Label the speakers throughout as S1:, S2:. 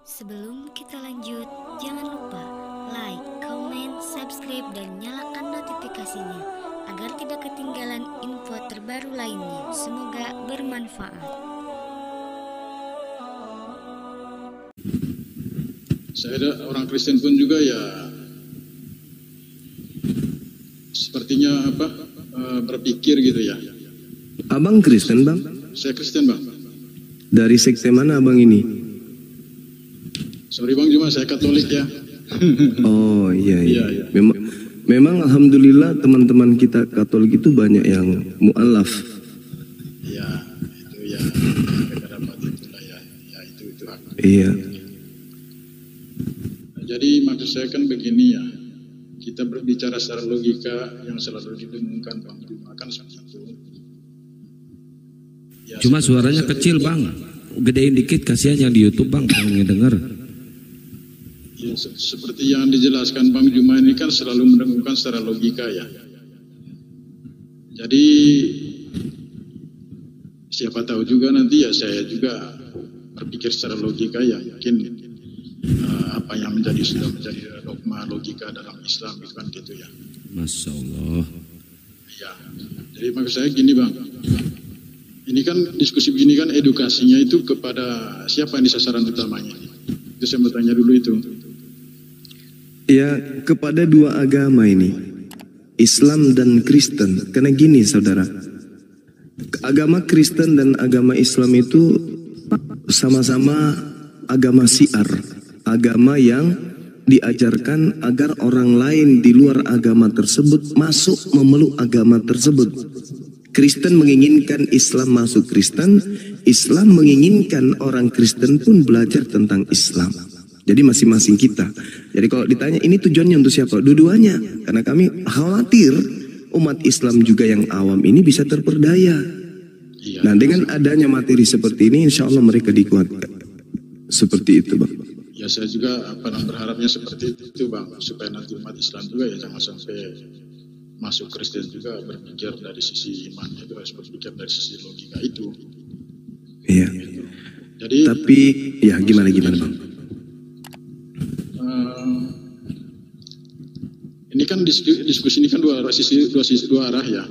S1: Sebelum kita lanjut, jangan lupa like, comment, subscribe, dan nyalakan notifikasinya agar tidak ketinggalan info terbaru lainnya. Semoga bermanfaat.
S2: Saya ada orang Kristen pun juga ya sepertinya berpikir gitu ya.
S3: Abang Kristen, Bang?
S2: Saya Kristen, Bang.
S3: Dari sekte mana abang ini?
S2: Sorry Bang, cuma saya Katolik ya.
S3: Oh iya.
S2: Iya.
S3: Memang alhamdulillah teman-teman kita Katolik itu banyak yang mu'alaf.
S2: Iya, itu ya. Mereka dapat itulah ya. Ya itu aku.
S3: Iya.
S2: Jadi maksud saya kan begini ya. Kita berbicara secara logika yang selalu didengungkan Bang Juma kan seperti itu. Ya,
S4: cuma suaranya kecil Bang, gedein dikit kasihan yang di YouTube Bang, pengen denger.
S2: Ya, seperti yang dijelaskan Bang Juma ini kan selalu mendengungkan secara logika ya. Jadi siapa tahu juga nanti ya saya juga berpikir secara logika ya, mungkin apa yang sudah menjadi dogma logika dalam Islam itu kan gitu ya.
S4: Masya Allah.
S2: Ya, jadi maksud saya gini Bang. Ini kan diskusi begini kan edukasinya itu kepada siapa ini sasaran utamanya? Itu saya mau tanya dulu itu.
S3: Ya, kepada dua agama ini, Islam dan Kristen. Karena gini saudara, agama Kristen dan agama Islam itu sama-sama agama syiar, agama yang diajarkan agar orang lain di luar agama tersebut masuk memeluk agama tersebut. Kristen menginginkan Islam masuk Kristen, Islam menginginkan orang Kristen pun belajar tentang Islam. Jadi masing-masing kita. Jadi kalau ditanya ini tujuannya untuk siapa? Dua-duanya. Karena kami khawatir umat Islam juga yang awam ini bisa terperdaya.
S2: Iya.
S3: Nah dengan adanya materi seperti ini insya Allah mereka dikuatkan. Seperti itu Bang.
S2: Ya saya juga berharapnya seperti itu Bang. Supaya nanti umat Islam juga ya jangan sampai masuk Kristen juga berpikir dari sisi iman itu harus berpikir dari sisi logika itu.
S3: Iya.
S2: Gitu. Jadi
S3: tapi ya gimana Bang?
S2: Ini kan diskusi ini kan dua arah ya.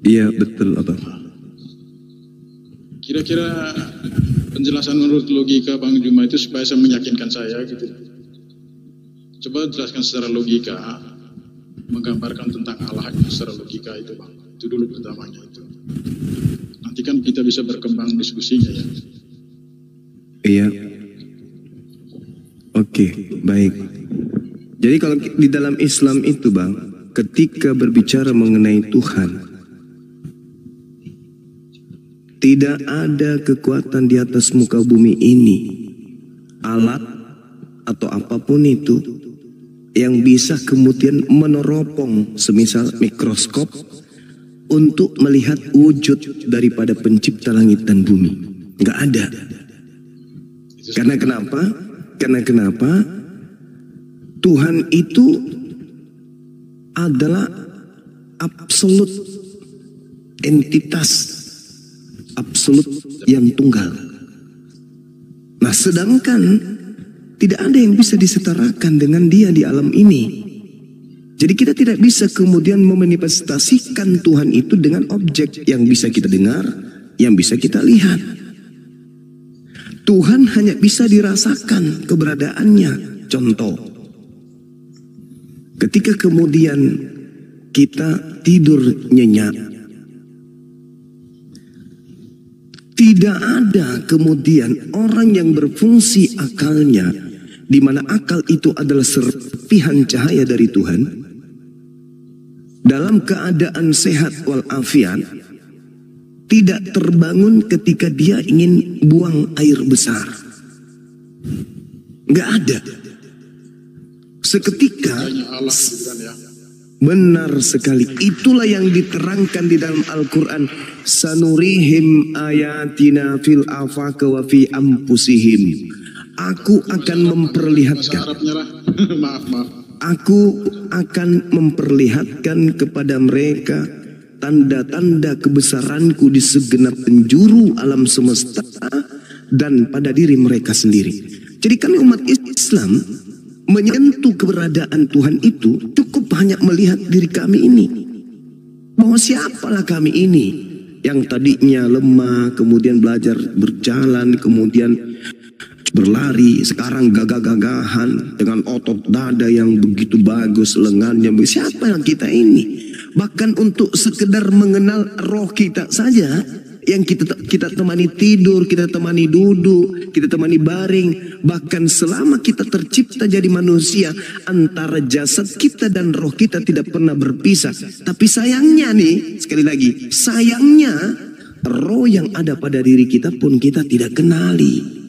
S3: Iya betul Abang.
S2: Kira-kira penjelasan menurut logika Bang Juma itu supaya saya meyakinkan saya gitu. Coba jelaskan secara logika, menggambarkan tentang Allah secara logika itu Bang. Itu dulu pertamanya itu. Nanti kan kita bisa berkembang diskusinya ya.
S3: Iya. Oke, baik. Jadi kalau di dalam Islam itu Bang, ketika berbicara mengenai Tuhan, tidak ada kekuatan di atas muka bumi ini, alat atau apapun itu, yang bisa kemudian meneropong semisal mikroskop untuk melihat wujud daripada pencipta langit dan bumi. Nggak ada. Karena kenapa? Tuhan itu adalah absolut entitas, absolut yang tunggal. Nah, sedangkan tidak ada yang bisa disetarakan dengan dia di alam ini. Jadi kita tidak bisa kemudian memanifestasikan Tuhan itu dengan objek yang bisa kita dengar, yang bisa kita lihat. Tuhan hanya bisa dirasakan keberadaannya. Contoh, ketika kemudian kita tidur nyenyak, tidak ada kemudian orang yang berfungsi akalnya, di mana akal itu adalah serpihan cahaya dari Tuhan, dalam keadaan sehat walafiat, tidak terbangun ketika dia ingin buang air besar. Nggak ada. Seketika, benar sekali. Itulah yang diterangkan di dalam Al-Quran. Sanurihim ayatina fil afaq wa fi anfusihim. Aku akan memperlihatkan. Aku akan memperlihatkan kepada mereka tanda-tanda kebesaranku di segenap penjuru alam semesta dan pada diri mereka sendiri. Jadi kami umat Islam menyentuh keberadaan Tuhan itu cukup hanya melihat diri kami ini. Bahwa siapalah kami ini yang tadinya lemah, kemudian belajar berjalan, kemudian berlari, sekarang gagah-gagahan dengan otot dada yang begitu bagus, lengannya. Siapa yang kita ini? Bahkan untuk sekedar mengenal roh kita saja, yang kita temani tidur, kita temani duduk, kita temani baring. Bahkan selama kita tercipta jadi manusia, antara jasad kita dan roh kita tidak pernah berpisah. Tapi sayangnya nih, sekali lagi, sayangnya roh yang ada pada diri kita pun kita tidak kenali.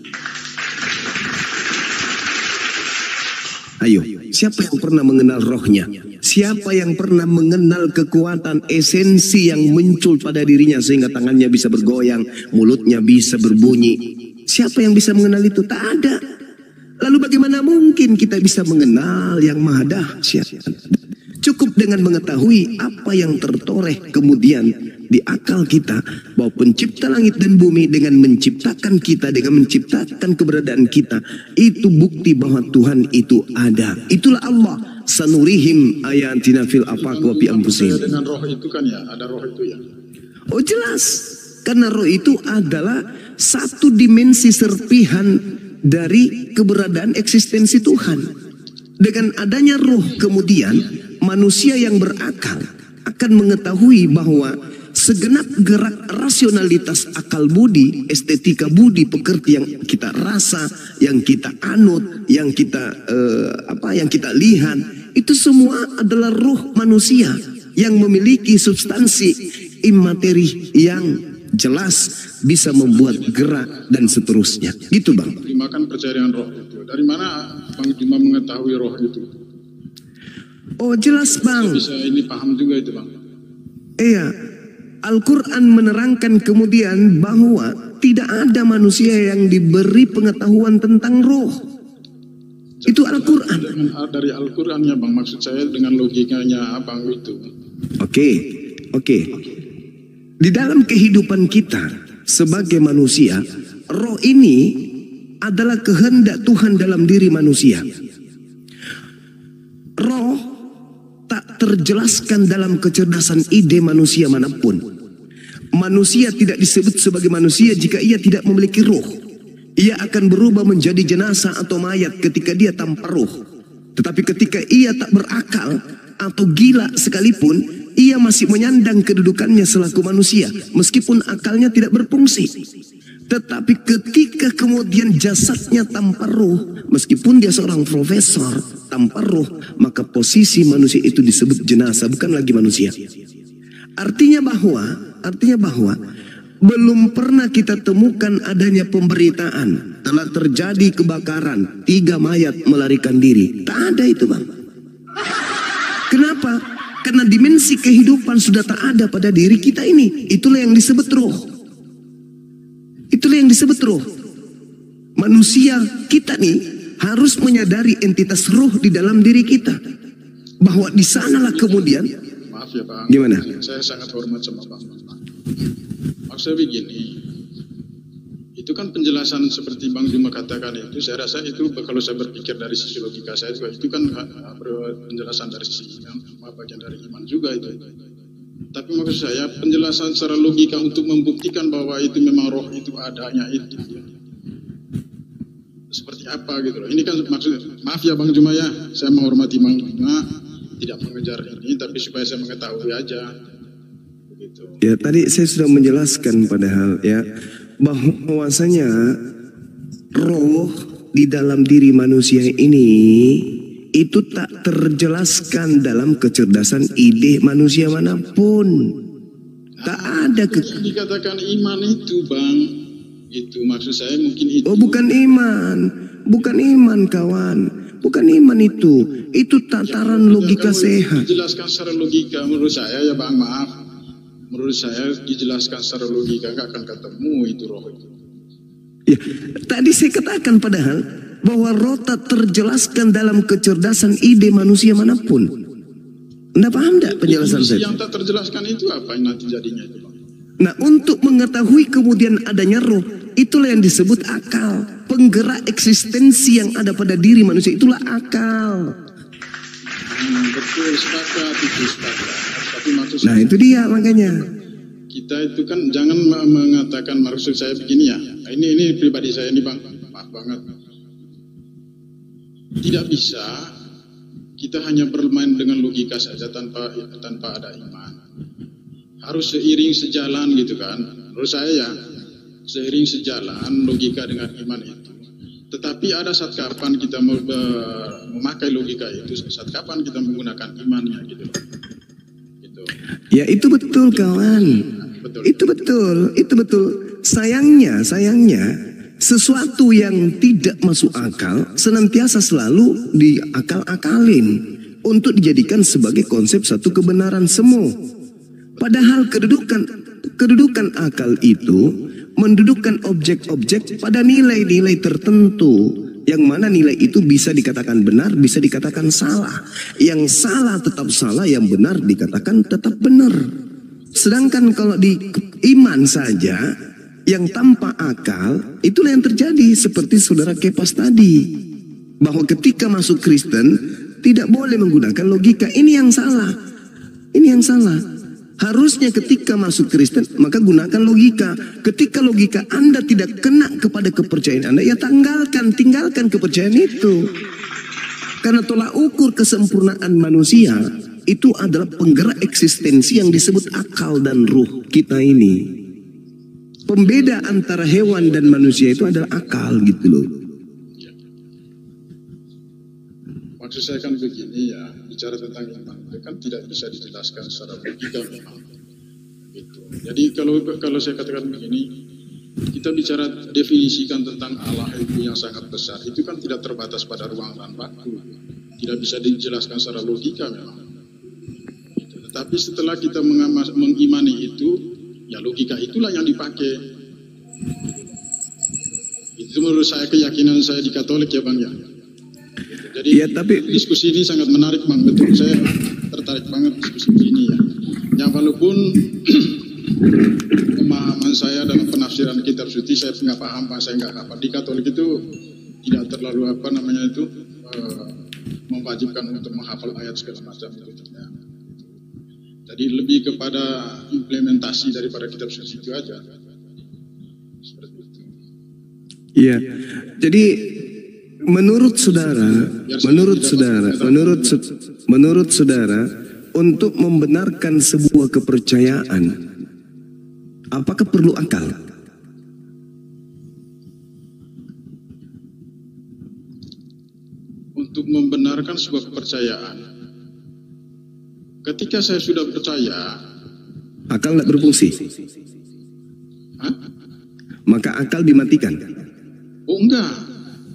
S3: Ayo, siapa yang pernah mengenal rohnya? Siapa yang pernah mengenal kekuatan esensi yang muncul pada dirinya sehingga tangannya bisa bergoyang, mulutnya bisa berbunyi? Siapa yang bisa mengenal itu? Tak ada. Lalu bagaimana mungkin kita bisa mengenal yang maha dahsyat? Cukup dengan mengetahui apa yang tertoreh kemudian di akal kita, bahwa pencipta langit dan bumi dengan menciptakan kita, dengan menciptakan keberadaan kita, itu bukti bahwa Tuhan itu ada. Itulah Allah. Sanurihim ayatina fil afaq wa fi anfusihim.
S2: Dengan roh itu kan ya, ada roh itu ya.
S3: Oh jelas, karena roh itu adalah satu dimensi serpihan dari keberadaan eksistensi Tuhan. Dengan adanya roh kemudian manusia yang berakal akan mengetahui bahwa segenap gerak rasionalitas akal budi, estetika budi, pekerti yang kita rasa, yang kita anut, yang kita yang kita lihat, itu semua adalah roh manusia yang memiliki substansi imateri yang jelas bisa membuat gerak dan seterusnya. Gitu Bang.
S2: Dimakan percaya dengan roh itu. Dari mana Bang Juma mengetahui roh itu?
S3: Oh jelas Bang.
S2: Bisa ini paham juga itu Bang.
S3: Iya. Al-Quran menerangkan kemudian bahwa tidak ada manusia yang diberi pengetahuan tentang roh. Itu Al-Quran.
S2: Dari Al-Qurannya Bang, maksud saya dengan logikanya Abang itu.
S3: Oke. Di dalam kehidupan kita sebagai manusia, roh ini adalah kehendak Tuhan dalam diri manusia. Roh tak terjelaskan dalam kecerdasan ide manusia manapun. Manusia tidak disebut sebagai manusia jika ia tidak memiliki roh. Ia akan berubah menjadi jenazah atau mayat ketika dia tanpa roh. Tetapi ketika ia tak berakal atau gila sekalipun, ia masih menyandang kedudukannya selaku manusia meskipun akalnya tidak berfungsi. Tetapi ketika kemudian jasadnya tanpa roh, meskipun dia seorang profesor tanpa roh, maka posisi manusia itu disebut jenazah, bukan lagi manusia. Artinya bahwa belum pernah kita temukan adanya pemberitaan telah terjadi kebakaran, 3 mayat melarikan diri. Tak ada itu Bang. Kenapa? Karena dimensi kehidupan sudah tak ada pada diri kita ini. Itulah yang disebut roh. Itulah yang disebut roh. Manusia kita nih harus menyadari entitas roh di dalam diri kita. Bahwa di sanalah kemudian.
S2: Maaf ya Bang.
S3: Gimana?
S2: Saya sangat hormat sama Bang. Maksudnya begini, itu kan penjelasan seperti Bang Juma katakan itu, saya rasa itu kalau saya berpikir dari sisi logika saya juga, itu kan penjelasan dari sisi bagian dari iman juga itu. Tapi maksud saya penjelasan secara logika untuk membuktikan bahwa itu memang roh itu adanya itu seperti apa gitu loh. Ini kan maksudnya, maaf ya Bang Juma ya, saya menghormati Bang Juma, tidak mengejar ini, tapi supaya saya mengetahui aja. Begitu.
S3: Ya tadi saya sudah menjelaskan padahal ya, bahwasanya roh di dalam diri manusia ini itu tak terjelaskan dalam kecerdasan ide manusia manapun. Tak ada
S2: dikatakan iman itu Bang. Itu maksud saya mungkin itu.
S3: Oh bukan iman. Bukan iman kawan. Bukan iman itu. Itu tataran logika sehat.
S2: Dijelaskan secara logika menurut saya ya Bang, maaf. Menurut saya dijelaskan secara logika nggak akan ketemu itu roh itu.
S3: Ya, tadi saya katakan padahal bahwa roh tak terjelaskan dalam kecerdasan ide manusia manapun. Anda paham tidak penjelasan saya?
S2: Yang tak terjelaskan itu apa yang nanti jadinya itu Bang?
S3: Nah, untuk mengetahui kemudian adanya roh, Itulah yang disebut akal. Penggerak eksistensi yang ada pada diri manusia itulah akal.
S2: Betul, sepakat. Tapi maksud
S3: Nah itu dia makanya.
S2: Kita itu kan jangan mengatakan, maksud saya begini ya. Ini pribadi saya ini Bang, maaf banget. Tidak bisa kita hanya bermain dengan logika saja tanpa ada iman. Harus seiring sejalan gitu kan. Menurut saya ya, seiring sejalan logika dengan iman itu. Tetapi ada saat kapan kita memakai logika itu, saat kapan kita menggunakan imannya gitu. Gitu.
S3: Ya itu betul kawan.
S2: Betul.
S3: Itu betul. Sayangnya sesuatu yang tidak masuk akal senantiasa selalu diakal-akalin untuk dijadikan sebagai konsep satu kebenaran semu. Padahal kedudukan akal itu mendudukkan objek-objek pada nilai-nilai tertentu, yang mana nilai itu bisa dikatakan benar, bisa dikatakan salah. Yang salah tetap salah, yang benar dikatakan tetap benar. Sedangkan kalau di iman saja yang tanpa akal, itulah yang terjadi seperti saudara Kepas tadi, bahwa ketika masuk Kristen tidak boleh menggunakan logika. Ini yang salah. Harusnya ketika masuk Kristen maka gunakan logika. Ketika logika Anda tidak kena kepada kepercayaan Anda, ya tinggalkan kepercayaan itu. Karena tolak ukur kesempurnaan manusia itu adalah penggerak eksistensi yang disebut akal dan ruh kita ini. Pembeda antara hewan dan manusia itu adalah akal gitu loh.
S2: Maksud saya kan begini ya, bicara tentang iman itu kan tidak bisa dijelaskan secara logika memang. Gitu. Jadi kalau saya katakan begini, kita bicara definisikan tentang Allah itu yang sangat besar, itu kan tidak terbatas pada ruang dan waktu. Tidak bisa dijelaskan secara logika memang. Gitu. Tetapi setelah kita mengimani itu, ya logika itulah yang dipakai. Itu menurut saya keyakinan saya di Katolik ya Bang ya. Jadi
S3: ya, tapi
S2: diskusi ini sangat menarik Bang, betul, saya tertarik banget diskusi ini ya. Yang walaupun pemahaman saya dalam penafsiran kitab suci saya nggak paham, saya nggak hafal. Di Katolik itu tidak terlalu mewajibkan untuk menghafal ayat segala macam itu. Ya. Jadi lebih kepada implementasi daripada kitab suci itu aja. Seperti itu.
S3: Iya. Jadi menurut saudara, untuk membenarkan sebuah kepercayaan, apakah perlu akal?
S2: Untuk membenarkan sebuah kepercayaan, ketika saya sudah percaya,
S3: akal tidak berfungsi.
S2: Hah?
S3: Maka akal dimatikan.
S2: Oh enggak.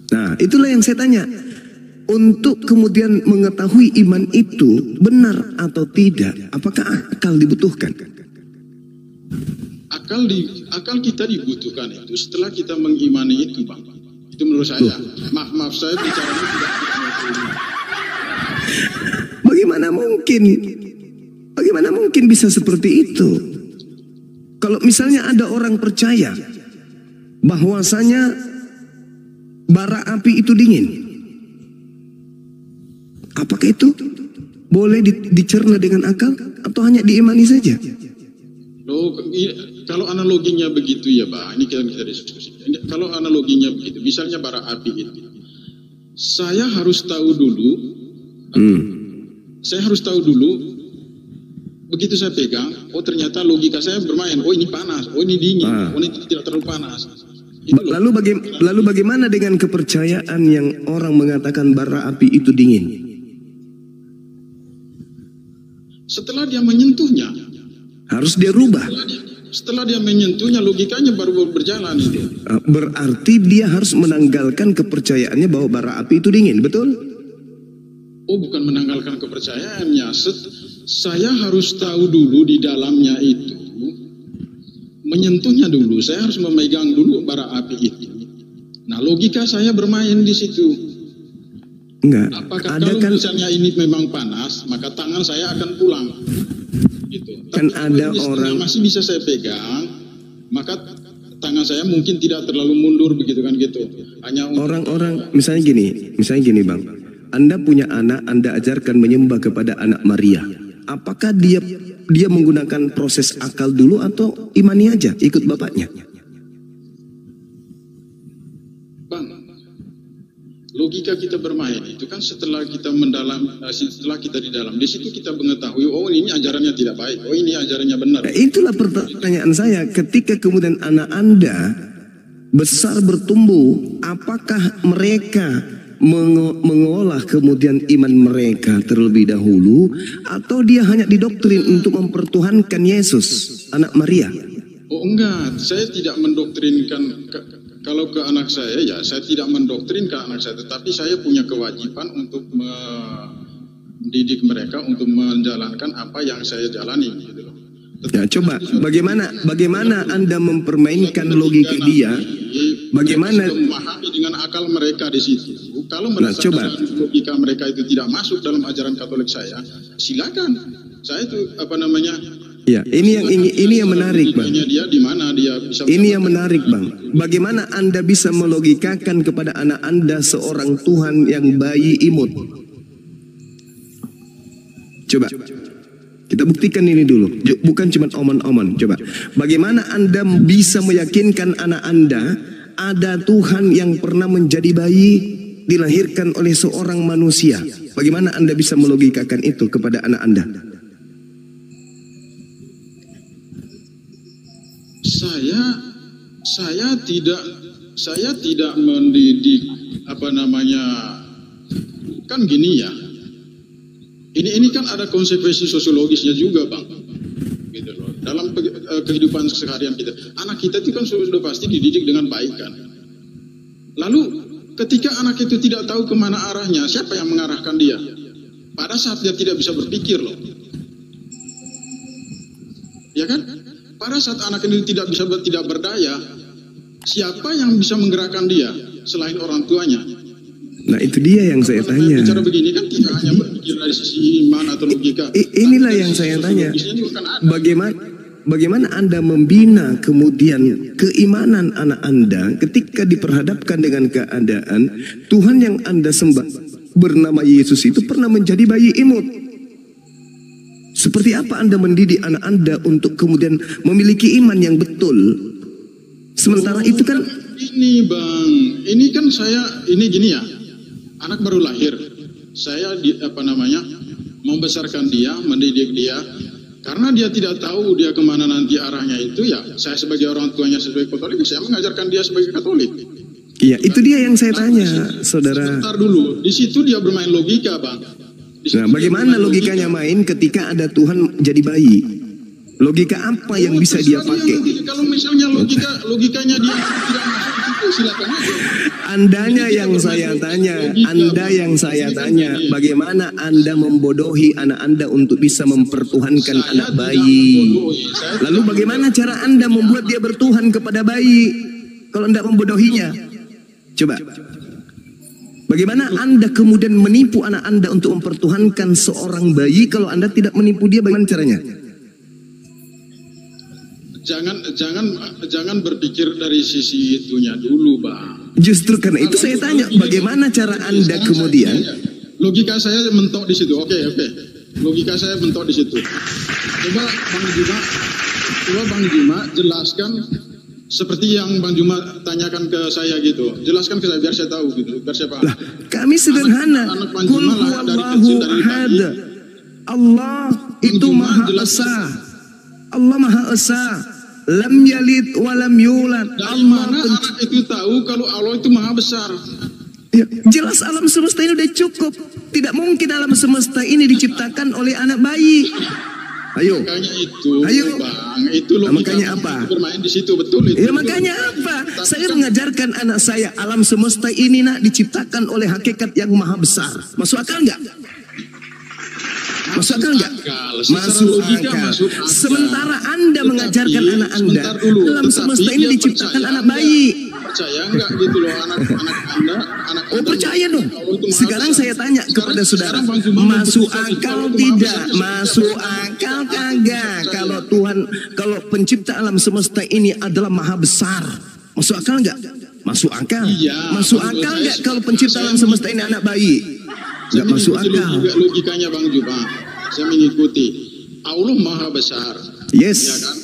S3: Nah, itulah yang saya tanya. Untuk kemudian mengetahui iman itu benar atau tidak, apakah akal dibutuhkan?
S2: Akal kita dibutuhkan itu setelah kita mengimani itu, Bang. Itu menurut saya. Maaf saya bicaranya tidak.
S3: Bagaimana mungkin bisa seperti itu? Kalau misalnya ada orang percaya bahwasanya bara api itu dingin, apakah itu boleh dicerna dengan akal atau hanya diimani saja?
S2: Loh, kalau analoginya begitu ya Bang, ini kita diskusi. Kalau analoginya begitu, misalnya bara api itu, saya harus tahu dulu, begitu saya pegang, oh ternyata logika saya bermain, oh ini panas, oh ini dingin, oh ini tidak terlalu panas.
S3: Lalu bagaimana dengan kepercayaan yang orang mengatakan bara api itu dingin?
S2: Setelah dia menyentuhnya,
S3: harus dia rubah.
S2: Setelah dia menyentuhnya, logikanya baru berjalan itu.
S3: Berarti dia harus menanggalkan kepercayaannya bahwa bara api itu dingin, betul?
S2: Oh, bukan menanggalkan kepercayaannya. Saya harus tahu dulu di dalamnya itu. Menyentuhnya dulu, saya harus memegang dulu bara api itu. Nah, logika saya bermain di situ.
S3: Enggak.
S2: Apakah kalau misalnya ini memang panas, maka tangan saya akan pulang. Gitu.
S3: Kan
S2: tapi
S3: ada orang
S2: masih bisa saya pegang, maka tangan saya mungkin tidak terlalu mundur begitu kan gitu. Hanya
S3: orang-orang misalnya gini Bang. Anda punya anak, Anda ajarkan menyembah kepada anak Maria. Apakah dia menggunakan proses akal dulu atau imani aja ikut bapaknya?
S2: Bang, logika kita bermain itu kan setelah kita di dalam, di situ kita mengetahui, oh ini ajarannya tidak baik, oh ini ajarannya benar.
S3: Nah, itulah pertanyaan saya, ketika kemudian anak Anda besar bertumbuh, apakah mereka mengolah kemudian iman mereka terlebih dahulu, atau dia hanya didoktrin untuk mempertuhankan Yesus, anak Maria?
S2: Oh enggak, saya tidak mendoktrinkan. Kalau ke anak saya, ya saya tidak mendoktrinkan anak saya, tetapi saya punya kewajiban untuk mendidik mereka untuk menjalankan apa yang saya jalani. Gitu.
S3: Ya, coba bagaimana Anda mempermainkan logika dia? Bagaimana
S2: memahami dengan akal mereka di situ? Kalau merasa logika mereka itu tidak masuk dalam ajaran Katolik saya, silakan. Saya itu
S3: Ya, ini yang menarik, Bang. Ini yang menarik, Bang. Bagaimana Anda bisa melogikakan kepada anak Anda seorang Tuhan yang bayi imut? Coba. Kita buktikan ini dulu. Bukan cuma omon-omon. Coba. Bagaimana Anda bisa meyakinkan anak Anda ada Tuhan yang pernah menjadi bayi dilahirkan oleh seorang manusia? Bagaimana Anda bisa melogikakan itu kepada anak Anda?
S2: Saya tidak mendidik kan gini ya. Ini kan ada konsekuensi sosiologisnya juga, Bang. Gitu loh. Dalam kehidupan seharian kita, anak kita itu kan sudah pasti dididik dengan baik kan. Lalu ketika anak itu tidak tahu kemana arahnya, siapa yang mengarahkan dia? Pada saat dia tidak bisa berpikir loh. Ya kan? Pada saat anak ini tidak berdaya, siapa yang bisa menggerakkan dia selain orang tuanya?
S3: Nah, itu dia yang saya tanya.
S2: Bicara begini kan tidak hanya berpikir dari sisi iman atau logika.
S3: Inilah yang saya tanya. Bagaimana Anda membina kemudian keimanan anak Anda ketika diperhadapkan dengan keadaan Tuhan yang Anda sembah bernama Yesus itu pernah menjadi bayi imut? Seperti apa Anda mendidik anak Anda untuk kemudian memiliki iman yang betul? Sementara itu kan
S2: ini, Bang, ini kan ini gini ya. Anak baru lahir. Saya membesarkan dia, mendidik dia. Karena dia tidak tahu dia kemana nanti arahnya itu, ya saya sebagai orang tuanya sebagai Katolik, saya mengajarkan dia sebagai Katolik.
S3: Iya, itu dia yang saya tanya, saudara.
S2: Sebentar dulu, di situ dia bermain logika, Bang.
S3: Nah, bagaimana logikanya main ketika ada Tuhan jadi bayi? Logika apa yang bisa dia pakai?
S2: Kalau misalnya logikanya dia tidak masuk di situ, silakan aja.
S3: Anda yang saya tanya, bagaimana Anda membodohi anak Anda untuk bisa mempertuhankan anak bayi? Lalu bagaimana cara Anda membuat dia bertuhan kepada bayi kalau Anda membodohinya? Coba. Bagaimana Anda kemudian menipu anak Anda untuk mempertuhankan seorang bayi kalau Anda tidak menipu dia? Bagaimana caranya?
S2: Jangan berpikir dari sisi itunya dulu, Bang.
S3: Justru karena itu saya tanya, bagaimana cara Anda kemudian?
S2: Logika saya mentok di situ. Oke. Logika saya mentok di situ. Coba Bang Juma jelaskan seperti yang Bang Juma tanyakan ke saya gitu. Jelaskan ke saya biar saya tahu gitu, biar saya paham.
S3: Lah, kami sederhana. Qul huwallahu ahad. Allah itu Maha Esa. Allah Maha Esa. Lam yalid walam yulad.
S2: Dari mana anak itu tahu kalau Allah itu Maha Besar?
S3: Ya, jelas alam semesta ini udah cukup. Tidak mungkin alam semesta ini diciptakan oleh anak bayi. Ayo.
S2: Makanya itu, Bang, itu
S3: makanya apa?
S2: Bermain di situ, betul itu.
S3: Ya, makanya apa? Saya mengajarkan anak saya, alam semesta ini nak diciptakan oleh hakikat yang Maha Besar. Masuk akal nggak? Masuk akal nggak?
S2: Secara
S3: Masuk
S2: logika
S3: akal.
S2: masuk akal.
S3: Sementara Anda mengajarkan anak Anda
S2: sebentar dulu,
S3: dalam semesta ini
S2: dia
S3: diciptakan
S2: percaya
S3: anak
S2: enggak?
S3: bayi.
S2: Percaya enggak gitu loh anak-anak Anda, anak
S3: Oh,
S2: Anda
S3: percaya dong.
S2: Allah itu maha
S3: Sekarang
S2: besar.
S3: saya tanya kepada saudara,
S2: sekarang Bang Juma
S3: masuk
S2: membuktikan itu
S3: akal
S2: Allah itu maha
S3: tidak?
S2: besar,
S3: Masuk akal kagak? Kalau Tuhan, kalau pencipta alam semesta ini adalah maha besar, masuk akal nggak? Masuk akal.
S2: Iya,
S3: Masuk
S2: menurut
S3: akal
S2: saya
S3: nggak
S2: sih.
S3: kalau pencipta
S2: Saya
S3: alam semesta ini anak bayi?
S2: Saya
S3: Nggak masuk
S2: mengikuti
S3: akal.
S2: logikanya Bang Juma. Saya mengikuti. Allah maha besar.
S3: Yes.
S2: Ya kan?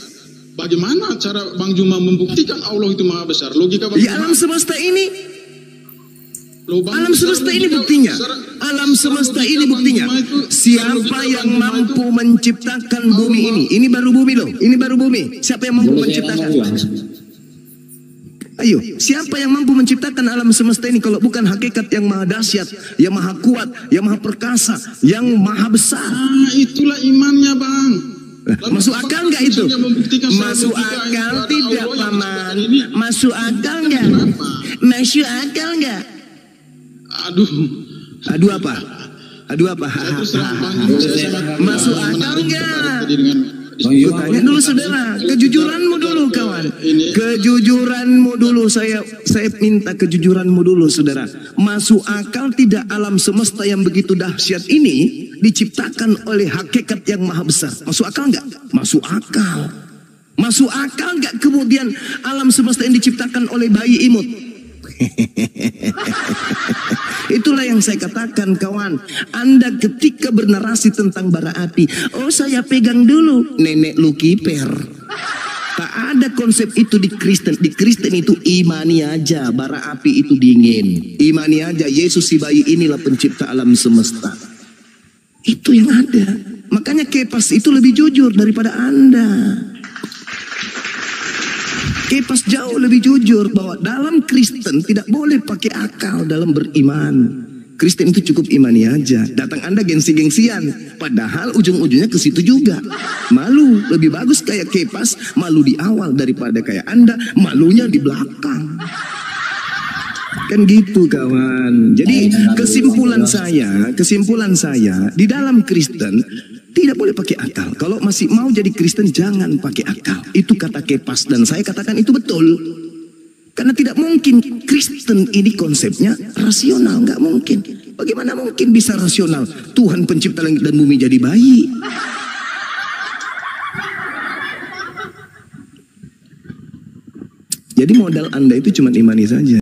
S2: Bagaimana cara Bang Juma membuktikan Allah itu maha besar? Logika Bang
S3: Di
S2: Juma.
S3: alam semesta ini,
S2: Loh, Bang,
S3: alam semesta ini buktinya. Alam semesta ini buktinya. Siapa yang mampu menciptakan bumi ini? Ini baru bumi loh. Ini baru bumi. Siapa yang mampu menciptakan? Ayo, siapa yang mampu menciptakan alam semesta ini kalau bukan hakikat yang maha dahsyat, yang maha kuat, yang maha perkasa, yang maha besar?
S2: Itulah imannya Bang.
S3: Masuk akal nggak itu? Masuk akal tidak, Paman? Masuk akal nggak? Masuk akal nggak?
S2: Aduh.
S3: Aduh apa? Aduh apa? Masuk akal nggak? Tanya dulu saudara, kejujuranmu dulu kawan. Kejujuranmu dulu, saya minta kejujuranmu dulu saudara. Masuk akal tidak alam semesta yang begitu dahsyat ini diciptakan oleh hakikat yang maha besar? Masuk akal nggak? Masuk akal. Masuk akal nggak kemudian alam semesta yang diciptakan oleh bayi imut? Itulah yang saya katakan kawan. Anda ketika bernarasi tentang bara api, oh saya pegang dulu, nenek lu kiper. Tak ada konsep itu di Kristen. Di Kristen itu imani aja bara api itu dingin. Imani aja Yesus si bayi inilah pencipta alam semesta. Itu yang ada. Makanya Kepas itu lebih jujur daripada Anda. Kepas jauh lebih jujur bahwa dalam Kristen tidak boleh pakai akal dalam beriman. Kristen itu cukup imani aja. Datang Anda gengsi-gengsian, padahal ujung-ujungnya ke situ juga. Malu, lebih bagus kayak Kepas, malu di awal daripada kayak Anda, malunya di belakang. Kan gitu kawan. Jadi kesimpulan saya di dalam Kristen tidak boleh pakai akal. Kalau masih mau jadi Kristen jangan pakai akal. Itu kata Kepas dan saya katakan itu betul. Karena tidak mungkin Kristen ini konsepnya rasional, nggak mungkin. Bagaimana mungkin bisa rasional? Tuhan pencipta langit dan bumi jadi bayi. Jadi modal Anda itu cuma imani saja.